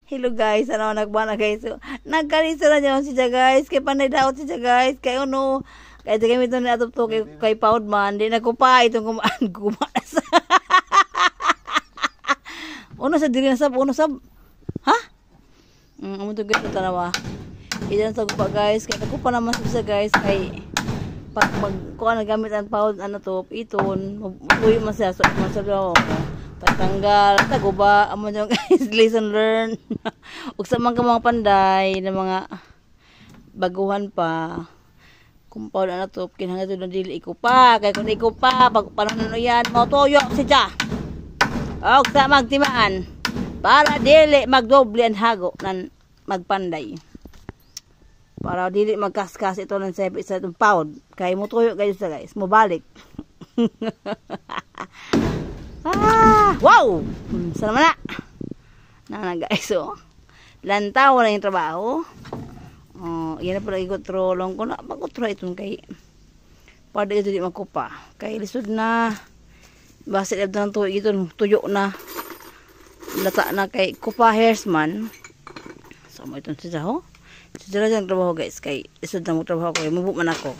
Hello guys, ano nagbana guys. So, nagkalisa na niyo siya guys. Kay panay daot siya guys. Kay ano, kay kami to ni atop to kay Paud man. Di na ko pa itong kumaan kumanas. Uno sa diri na sab, uno sab. Ha? Amo to guys tanawa. Iyan sa gupa guys, kay ko pa naman siya guys kay pag kuan gamit ang Paud ano to, iton, uy man siya so man sa daw. Tanggal, taguba, amo nyo guys, lesson learn. Ug sa mga panday na mga baguhan pa. Kung Paud na to, kinahanglan to dili iko pa, kay kun iko pa, pag panon yan, mo toyo siya. Og sa magtimaan para dili magdoble ang hago nan magpanday. Para dili magkaskas ito ng sepi sa itong Paud. Kay mo toyo guys guys, mo balik. Wow! Sana na. Na guys, oh. Lantaw na yung trabaho. Oh, yan na pala ikotrolong ko na. Magkotro itong kay pada ito di magkupa. Kay lisod na. Basit ito ng tuyo ito. Tuyo na. Lata na kay kupa hairs man. So, mo itong siya, oh. Siya lang trabaho guys. Kay lisod na mo trabaho ko. Mubo man ako.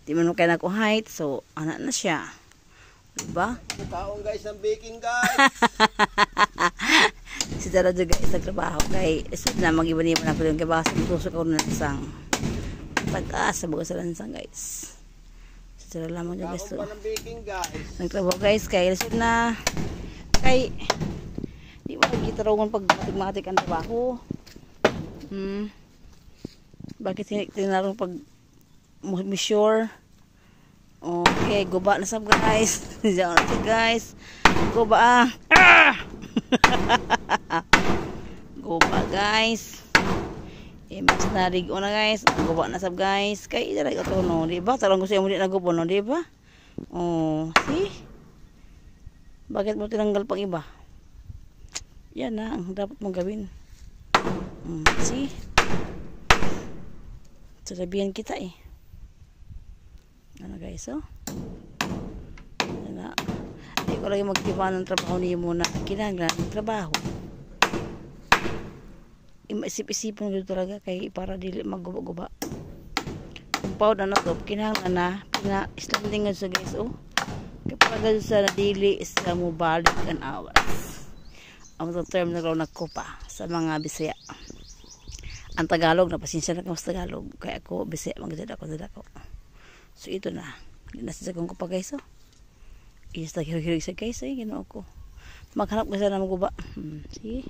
Di man kaya na ako height. So, anak na siya. Diba? Kaon guys ang baking guys. Si Tara juga guys nagtrabaho kay isod na mag-iba-iba na pala yung kabasa tusok ko na isang pag-asa sa bago sa lansang guys. Si Tara lamang yung guys. Kaon pa ng baking guys. Nagtrabaho guys kay isod na kay di mo kita rongon pag matik ang trabaho. Bakit tinarong pag sure. Okay, guba na sab guys. Diyan na guys. Guba. Guba guys. Mas narigo na guys. Guba na sab guys. Kay dira ko no, di ba? Tarong ko siya mo di nagubo no, di ba? Oh, see? Bakit mo tinanggal pang iba? Yan na ang dapat mong gawin. See? Sasabihan kita eh. Ano guys, oh? Na, hindi ko lagi magtiba ng trabaho niyo muna. Kinanglan ng trabaho. Isip-isipin ko talaga kay para dili magguba-guba. Kung Paud na to, kinanglan na pina-standing sa guys, oh. Kaya para sa dili sa mo balik an awas. Ang term na raw nagkupa sa mga Bisaya. Ang Tagalog, napasensya na kang Tagalog. Kaya ako, Bisaya, magdada ko. So ito na. Nasasagong ko pa guys, oh. Isa hirig sa guys, eh. Ginoo ko. Maghanap ko sa na maguba. See?